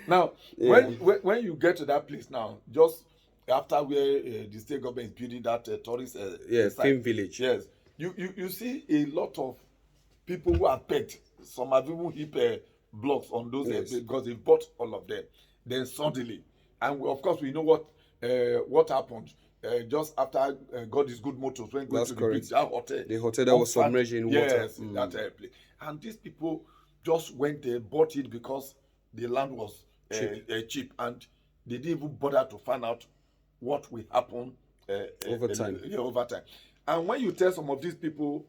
Now, Yeah. when you get to that place now, just after where the state government is building that tourist Yeah, site, film village. yes, you see a lot of people who are pegged. Some have even heap blocks on those Yes. because they bought all of them. Then suddenly, and of course we know what happened just after God is good motors when going That's to the correct. beach, that hotel, The hotel that was submerged in water. yes, that place, and these people just went there, bought it because the land was cheap, and they didn't even bother to find out what will happen Over time. over time. And when you tell some of these people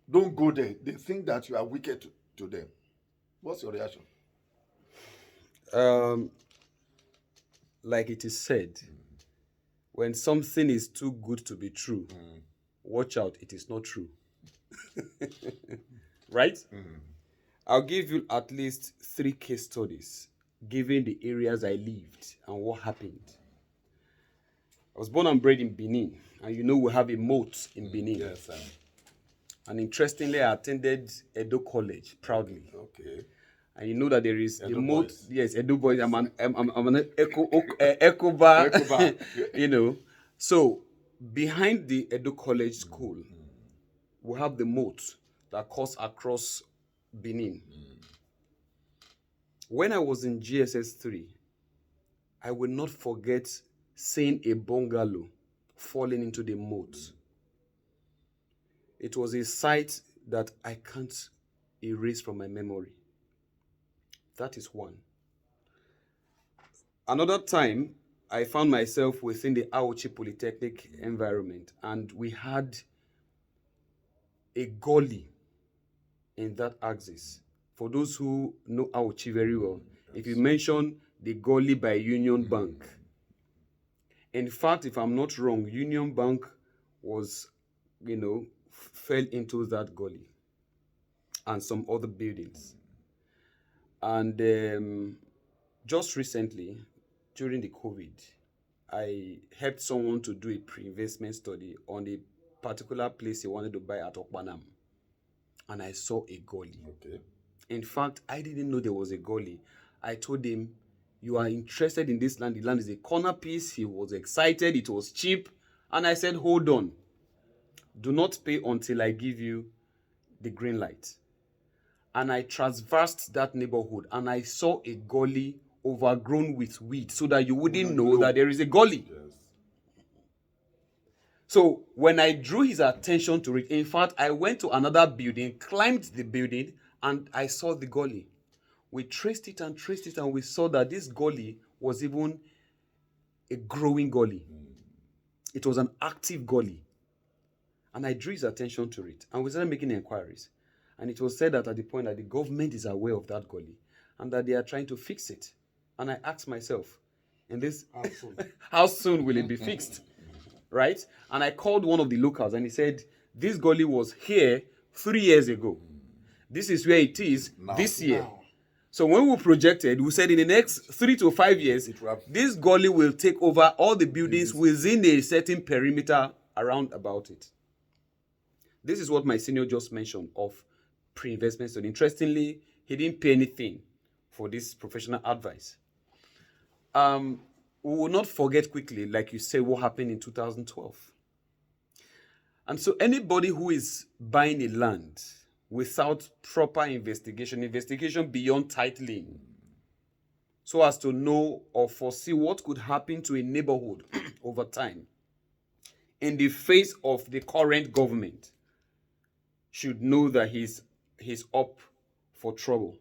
don't go there, they think that you are wicked to them. What's your reaction? Um, like it is said, when something is too good to be true, watch out, it is not true. Right? I'll give you at least 3 case studies, given the areas I lived and what happened. I was born and bred in Benin, and you know we have a moat in Benin. Yes, sir. And interestingly, I attended Edo College proudly. Okay. And you know that there is Edo the moat. boys. Yes, Edo boys. I'm an Echo bar. Bar. You know. So behind the Edo College school, we have the moat that cuts across Benin. When I was in GSS 3, I will not forget seeing a bungalow falling into the moat. It was a sight that I can't erase from my memory. That is one. Another time, I found myself within the Aochi Polytechnic environment, and we had a gully in that axis. For those who know Aochi very well, if you mention the gully by Union Bank, in fact, if I'm not wrong, Union Bank was, fell into that gully and some other buildings. And just recently, during the COVID, I helped someone to do a pre-investment study on a particular place he wanted to buy at Okpanam. And I saw a gully. Okay. In fact, I didn't know there was a gully. I told him, you are interested in this land. The land is a corner piece. He was excited. It was cheap. And I said, hold on. Do not pay until I give you the green light. And I traversed that neighborhood and I saw a gully overgrown with weed so that you wouldn't know that there is a gully. Yes. So when I drew his attention to it, in fact, I went to another building, climbed the building, and I saw the gully. We traced it, and we saw that this gully was even a growing gully. It was an active gully. And I drew his attention to it, and we started making inquiries. And it was said that at the point that the government is aware of that gully and that they are trying to fix it. And I asked myself, how soon will it be fixed? Right? And I called one of the locals and he said, this gully was here 3 years ago. This is where it is this year. So when we projected, we said in the next 3 to 5 years, this gully will take over all the buildings within a certain perimeter around about it. This is what my senior just mentioned of pre-investment study. Interestingly, he didn't pay anything for this professional advice. We will not forget quickly, like you said, what happened in 2012. And so anybody who is buying a land without proper investigation beyond titling, so as to know or foresee what could happen to a neighborhood over time in the face of the current government, should know that he's up for trouble.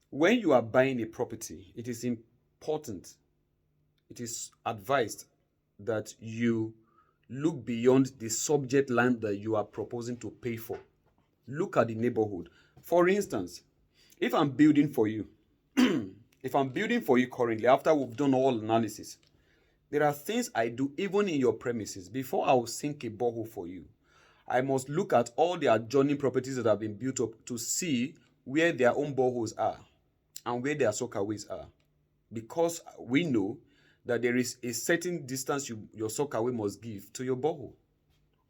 When you are buying a property, it is important, it is advised that you look beyond the subject land that you are proposing to pay for. Look at the neighborhood. For instance, if I'm building for you, currently, after we've done all analysis, there are things I do even in your premises. Before I will sink a borehole for you, I must look at all the adjoining properties that have been built up to see where their own boreholes are and where their soakaways are. Because we know that there is a certain distance your soakaway must give to your borehole.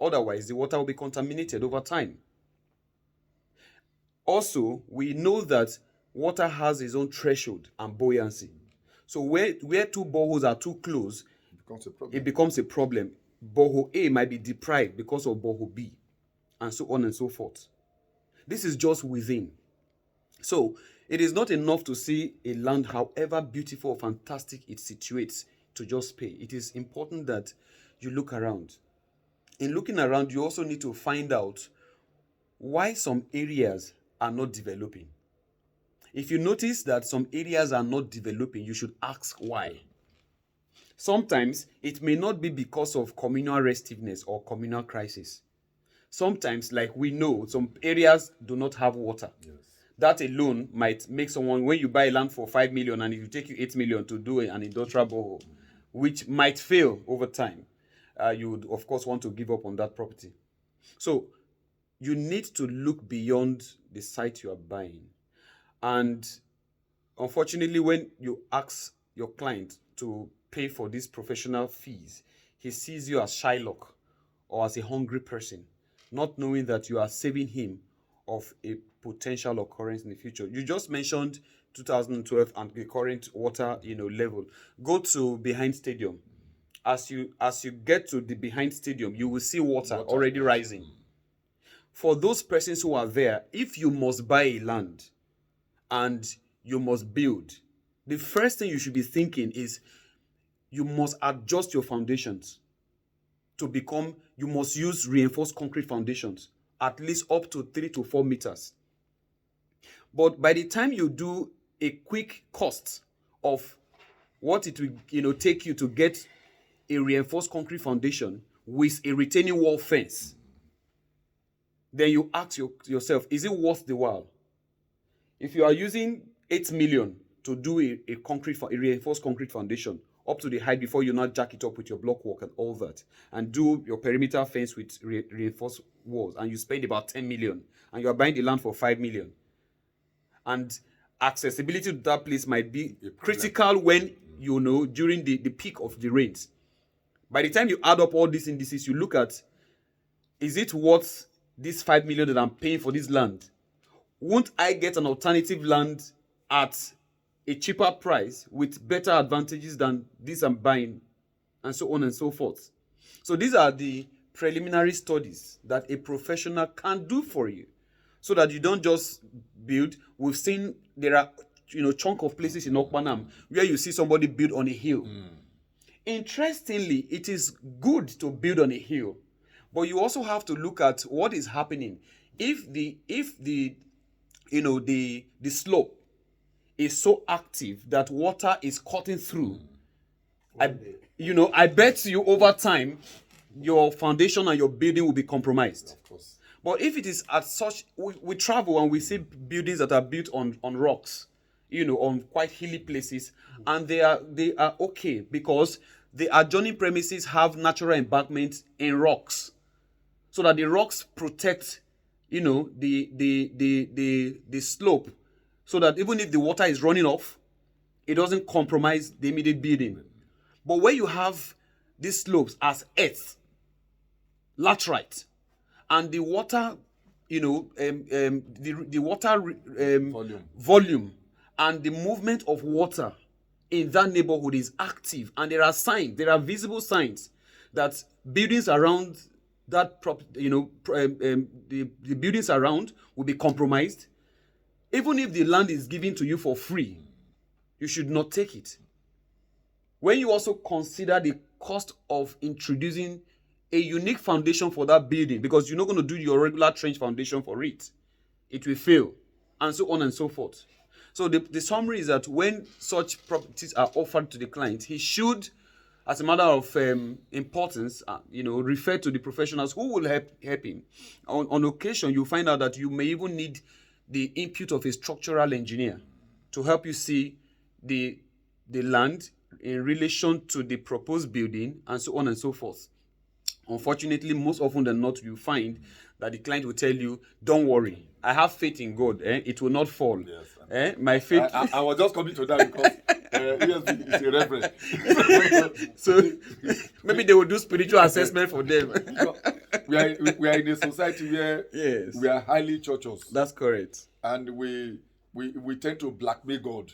Otherwise, the water will be contaminated over time. Also, we know that water has its own threshold and buoyancy. So where two boreholes are too close, it becomes a problem. Borehole A might be deprived because of borehole B, and so on and so forth. This is just within. So it is not enough to see a land, however beautiful or fantastic it situates, to just pay. It is important that you look around. In looking around, you also need to find out why some areas are not developing. If you notice that some areas are not developing, you should ask why. Sometimes it may not be because of communal restiveness or communal crisis. Sometimes, like we know, some areas do not have water. Yes. That alone might make someone, when you buy land for 5 million and it will take you 8 million to do an industrial borehole, which might fail over time, you would, of course, want to give up on that property. So you need to look beyond the site you are buying. And unfortunately, when you ask your client to pay for these professional fees, he sees you as Shylock or as a hungry person, not knowing that you are saving him of a potential occurrence in the future. You just mentioned 2012 and the current water, level. Go to behind stadium. As you get to the behind stadium, you will see water already rising. For those persons who are there, if you must buy a land and you must build, the first thing you should be thinking is you must adjust your foundations you must use reinforced concrete foundations, at least up to 3 to 4 meters. But by the time you do a quick cost of what it will take you to get a reinforced concrete foundation with a retaining wall fence, then you ask yourself, is it worth the while? If you are using 8 million to do a reinforced concrete foundation up to the height before you now jack it up with your block work and all that, and do your perimeter fence with reinforced walls, and you spend about 10 million, and you are buying the land for 5 million, and accessibility to that place might be critical when, during the peak of the rains. By the time you add up all these indices, you look at, is it worth this 5 million that I'm paying for this land? Won't I get an alternative land at a cheaper price with better advantages than this I'm buying, and so on and so forth? So these are the preliminary studies that a professional can do for you, so that you don't just build. We've seen there are chunk of places in Okpanam where you see somebody build on a hill. Interestingly, it is good to build on a hill, but you also have to look at what is happening. If the slope is so active that water is cutting through, I bet you over time your foundation and your building will be compromised. Of course. But if it is at such, we travel and we see buildings that are built on rocks, on quite hilly places, and they are okay because the adjoining premises have natural embankments in rocks, so that the rocks protect, the slope, so that even if the water is running off, it doesn't compromise the immediate building. But where you have these slopes as earth, laterite, and the water, the water volume and the movement of water in that neighborhood is active, and there are visible signs that buildings around that the buildings around will be compromised. Even if the land is given to you for free, you should not take it. When you also consider the cost of introducing a unique foundation for that building, because you're not going to do your regular trench foundation for it, it will fail, and so on and so forth. So the summary is that when such properties are offered to the client, he should, as a matter of importance, refer to the professionals who will help him. On occasion, you find out that you may even need the input of a structural engineer to help you see the land in relation to the proposed building, and so on and so forth. Unfortunately, most often than not, you find that the client will tell you, don't worry, I have faith in God, it will not fall. Yes. My faith. I was just coming to that because ESB is a reverend. So maybe they will do spiritual assessment for them. We are in a society where we are highly churches. That's correct. And we we tend to blackmail God.